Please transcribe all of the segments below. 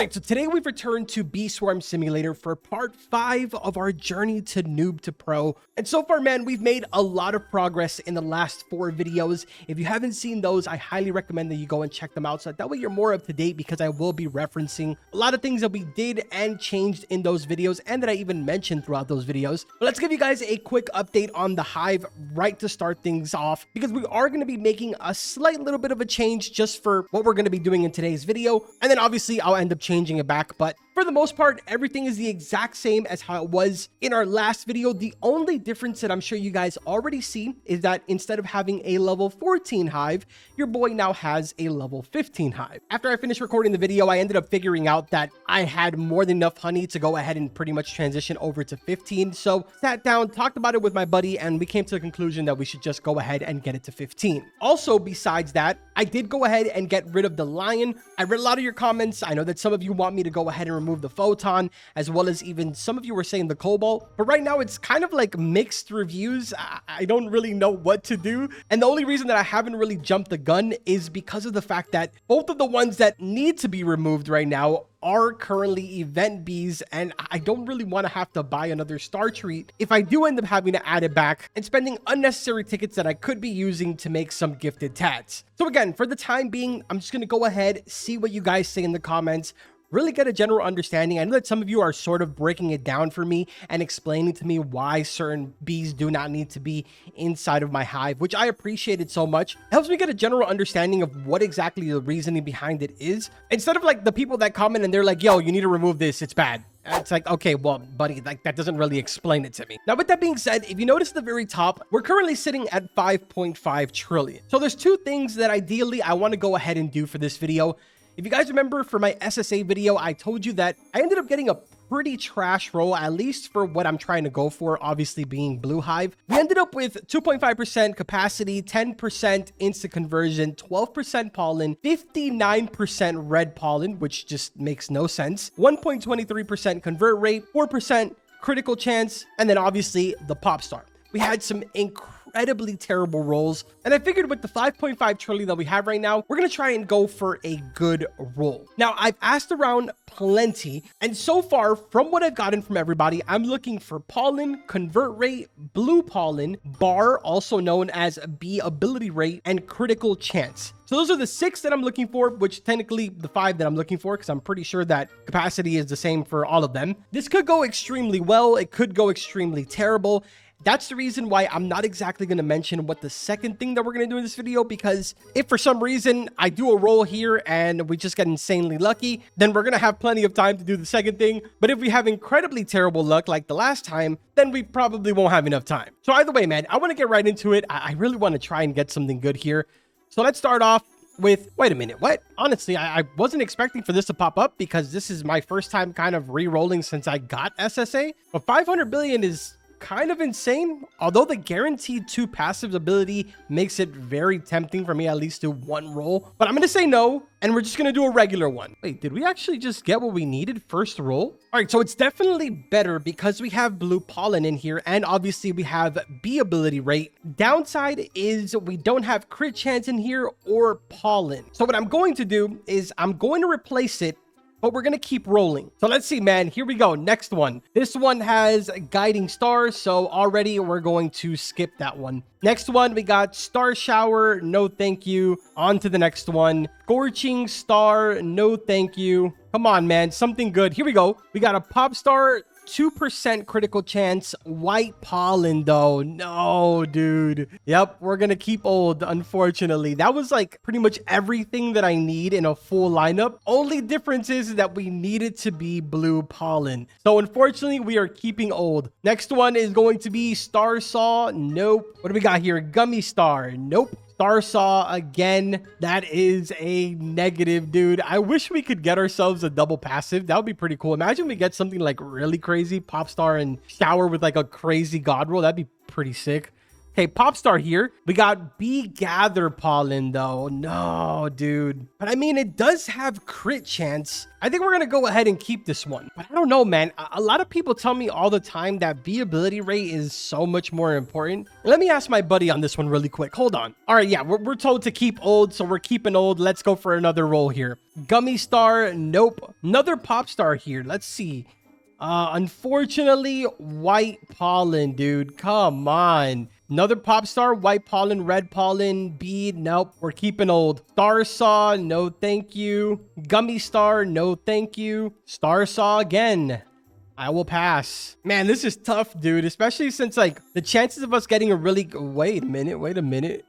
right, so today we've returned to Bee Swarm Simulator for part 5 of our journey to noob to pro. And so far, man, we've made a lot of progress in the last 4 videos. If you haven't seen those, I highly recommend that you go and check them out so that way you're more up to date, because I will be referencing a lot of things that we did and changed in those videos and that I even mentioned throughout those videos. But let's give you guys a quick update on the Hive right to start things off, because we are going to be making a slight little bit of a change just for what we're going to be doing in today's video. And then obviously I'll end up changing it back, but for the most part, everything is the exact same as how it was in our last video. The only difference that I'm sure you guys already see is that instead of having a level 14 hive, your boy now has a level 15 hive. After I finished recording the video, I ended up figuring out that I had more than enough honey to go ahead and pretty much transition over to 15. So sat down, talked about it with my buddy, and we came to the conclusion that we should just go ahead and get it to 15. Also, besides that, I did go ahead and get rid of the lion. I read a lot of your comments. I know that some of you want me to go ahead and remove the photon, as well as even some of you were saying the cobalt, but right now it's kind of like mixed reviews. I don't really know what to do, and the only reason that I haven't really jumped the gun is because of the fact that both of the ones that need to be removed right now are currently event bees, and I don't really want to have to buy another star treat if I do end up having to add it back and spending unnecessary tickets that I could be using to make some gifted tats. So again, for the time being, I'm just going to go ahead, see what you guys say in the comments, really get a general understanding. I know that some of you are sort of breaking it down for me and explaining to me why certain bees do not need to be inside of my hive, which I appreciated so much. It helps me get a general understanding of what exactly the reasoning behind it is, instead of like the people that comment and they're like, yo, you need to remove this, it's bad. It's like, okay, well, buddy, like that doesn't really explain it to me. Now, with that being said, if you notice at the very top, we're currently sitting at 5.5 trillion. So there's two things that ideally I want to go ahead and do for this video. If you guys remember for my SSA video, I told you that I ended up getting a pretty trash roll, at least for what I'm trying to go for, obviously being Blue Hive. We ended up with 2.5% capacity, 10% instant conversion, 12% pollen, 59% red pollen, which just makes no sense, 1.23% convert rate, 4% critical chance, and then obviously the pop star. We had some incredibly terrible rolls, and I figured with the 5.5 trillion that we have right now, we're going to try and go for a good roll. Now, I've asked around plenty, and so far, from what I've gotten from everybody, I'm looking for pollen, convert rate, blue pollen, bar, also known as bee ability rate, and critical chance. So those are the 6 that I'm looking for, which technically the 5 that I'm looking for, because I'm pretty sure that capacity is the same for all of them. This could go extremely well. It could go extremely terrible. That's the reason why I'm not exactly going to mention what the second thing that we're going to do in this video, because if for some reason I do a roll here and we just get insanely lucky, then we're going to have plenty of time to do the second thing. But if we have incredibly terrible luck like the last time, then we probably won't have enough time. So either way, man, I want to get right into it. I really want to try and get something good here. So let's start off with, wait a minute, what? Honestly, I wasn't expecting for this to pop up, because this is my first time kind of re-rolling since I got SSA. But 500 billion is kind of insane, although the guaranteed 2 passive ability makes it very tempting for me at least to do one roll. But I'm going to say no, and we're just going to do a regular one. Wait, did we actually just get what we needed first roll? All right, so it's definitely better because we have blue pollen in here, and obviously we have bee ability rate. Downside is we don't have crit chance in here or pollen. So what I'm going to do is I'm going to replace it, but we're going to keep rolling. So let's see, man. Here we go. Next one. This one has guiding stars, so already we're going to skip that one. Next one, we got star shower. No, thank you. On to the next one. Scorching star. No, thank you. Come on, man. Something good. Here we go. We got a pop star. 2% critical chance. White pollen though. No, dude. Yep, we're gonna keep old, unfortunately. That was like pretty much everything that I need in a full lineup. Only difference is that we need it to be blue pollen. So unfortunately, we are keeping old. Next one is going to be star saw. Nope. What do we got here? Gummy star. Nope. Star saw again. That is a negative, dude. I wish we could get ourselves a double passive. That would be pretty cool. Imagine we get something like really crazy, pop star and shower with like a crazy god roll. That'd be pretty sick. Okay, Popstar here. We got Bee Gather Pollen though. No, dude. But I mean, it does have crit chance. I think we're gonna go ahead and keep this one. But I don't know, man. A lot of people tell me all the time that Bee ability rate is so much more important. Let me ask my buddy on this one really quick. Hold on. All right, yeah, we're told to keep old, so we're keeping old. Let's go for another roll here. Gummy Star, nope. Another Popstar here. Let's see. Unfortunately, White Pollen, dude. Come on. Another Popstar, White Pollen, Red Pollen, Bead, nope, we're keeping old. Star Saw, no thank you. Gummy Star, no thank you. Star Saw again. I will pass. Man, this is tough, dude, especially since, like, the chances of us getting a really... Wait a minute.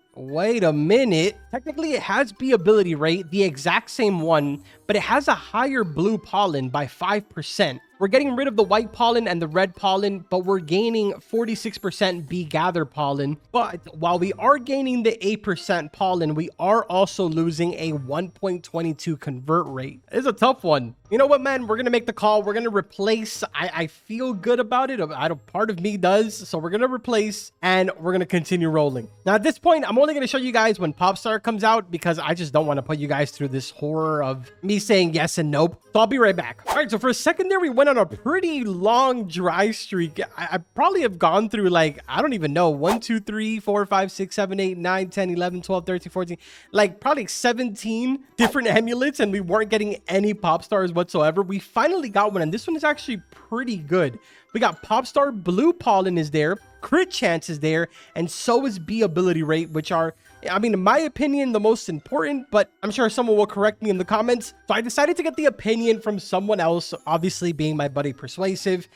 Technically, it has Bee ability rate, the exact same one, but it has a higher blue pollen by 5%. We're getting rid of the white pollen and the red pollen, but we're gaining 46% Bee Gather pollen. But while we are gaining the 8% pollen, we are also losing a 1.22 convert rate. It's a tough one. You know what, man? We're going to make the call. We're going to replace. I feel good about it. Part of me does. So we're going to replace and we're going to continue rolling. Now, at this point, I'm only going to show you guys when Popstar comes out because I just don't want to put you guys through this horror of me saying yes and nope. So I'll be right back. All right, so for a secondary, we went on a pretty long dry streak. I probably have gone through, like, I don't even know, 1, 2, 3, 4, 5, 6, 7, 8, 9, 10, 11, 12, 13, 14, like probably 17 different amulets, and we weren't getting any pop stars whatsoever. We finally got one, and this one is actually pretty good. We got Popstar, Blue Pollen is there, crit chance is there, and so is Bee ability rate, which are, I mean, in my opinion, the most important, but I'm sure someone will correct me in the comments. So I decided to get the opinion from someone else, obviously being my buddy Persuasive.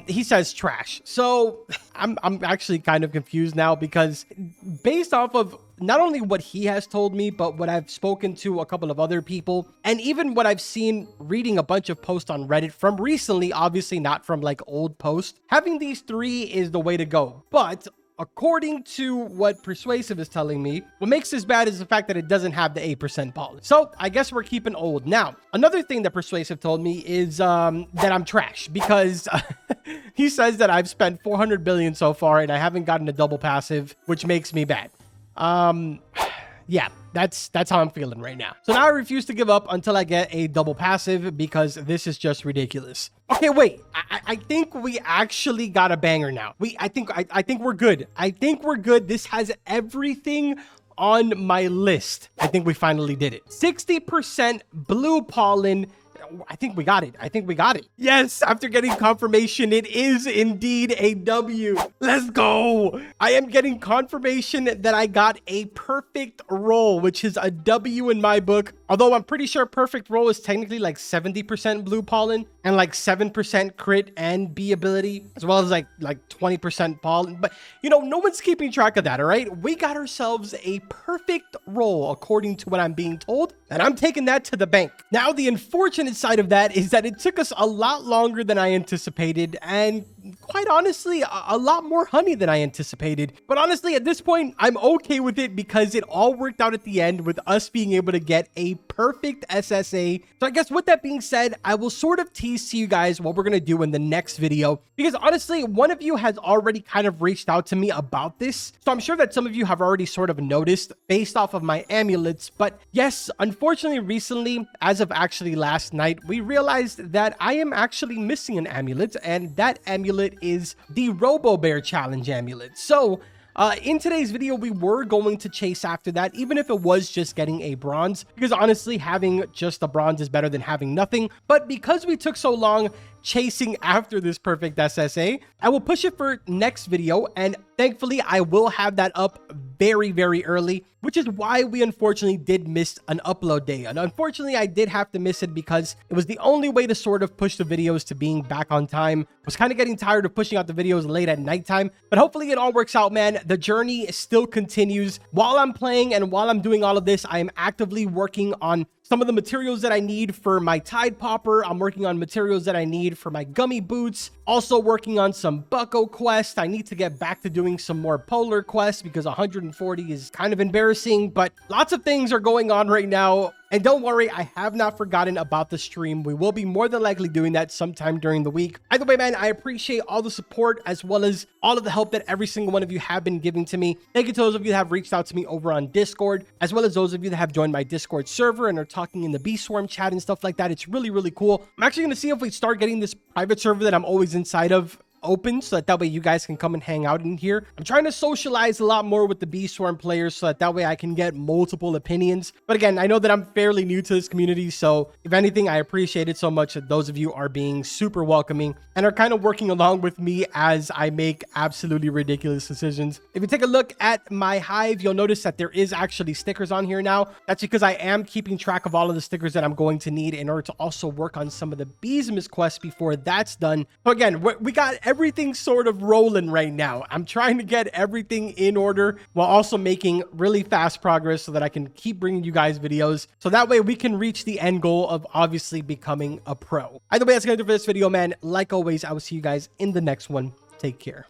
He says trash. So I'm actually kind of confused now because based off of not only what he has told me, but what I've spoken to a couple of other people, and even what I've seen reading a bunch of posts on Reddit from recently, obviously not from like old posts, having these three is the way to go. But according to what Persuasive is telling me, what makes this bad is the fact that it doesn't have the 8% pollen. So I guess we're keeping old. Now, another thing that Persuasive told me is that I'm trash because he says that I've spent 400 billion so far and I haven't gotten a double passive, which makes me bad. Yeah, that's how I'm feeling right now. So now I refuse to give up until I get a double passive because this is just ridiculous. Okay, wait. I think we actually got a banger now. I think we're good. I think we're good. This has everything on my list. I think we finally did it. 60% blue pollen. I think we got it. Yes, after getting confirmation, it is indeed a W. Let's go. I am getting confirmation that I got a perfect roll, which is a W in my book. Although I'm pretty sure perfect roll is technically like 70% blue pollen and like 7% crit and Bee ability, as well as like 20% pollen. But you know, no one's keeping track of that, all right? We got ourselves a perfect roll according to what I'm being told, and I'm taking that to the bank. Now, the unfortunate side of that is that it took us a lot longer than I anticipated, and quite honestly, a lot more honey than I anticipated. But honestly, at this point, I'm okay with it because it all worked out at the end with us being able to get a perfect SSA. So I guess with that being said, I will sort of tease to you guys what we're going to do in the next video, because honestly, one of you has already kind of reached out to me about this. So I'm sure that some of you have already sort of noticed based off of my amulets. But yes, unfortunately, recently, as of actually last night, we realized that I am actually missing an amulet, and that amulet is the Robo Bear Challenge amulet. So in today's video, we were going to chase after that, even if it was just getting a bronze, because honestly, having just a bronze is better than having nothing. But because we took so long chasing after this perfect SSA, I will push it for next video, and thankfully I will have that up very, very early, which is why we unfortunately did miss an upload day. And unfortunately, I did have to miss it because it was the only way to sort of push the videos to being back on time. I was kind of getting tired of pushing out the videos late at nighttime, but hopefully it all works out, man. The journey still continues. While I'm playing and while I'm doing all of this, I am actively working on some of the materials that I need for my Tide Popper. I'm working on materials that I need for my gummy boots. Also working on some Bucko quests. I need to get back to doing some more polar quests because 140 is kind of embarrassing, but lots of things are going on right now. And don't worry, I have not forgotten about the stream. We will be more than likely doing that sometime during the week. Either way, man, I appreciate all the support as well as all of the help that every single one of you have been giving to me. Thank you to those of you that have reached out to me over on Discord, as well as those of you that have joined my Discord server and are talking in the Bee Swarm chat and stuff like that. It's really, really cool. I'm actually going to see if we start getting this private server that I'm always inside of open, so that way you guys can come and hang out in here. I'm trying to socialize a lot more with the Bee Swarm players so that way I can get multiple opinions. But again, I know that I'm fairly new to this community, so if anything, I appreciate it so much that those of you are being super welcoming and are kind of working along with me as I make absolutely ridiculous decisions. If you take a look at my hive, you'll notice that there is actually stickers on here now. That's because I am keeping track of all of the stickers that I'm going to need in order to also work on some of the Beesmas quests before that's done. So again, we got everything sort of rolling right now. I'm trying to get everything in order while also making really fast progress so that I can keep bringing you guys videos. So that way we can reach the end goal of obviously becoming a pro. Either way, that's going to do it for this video, man. Like always, I will see you guys in the next one. Take care.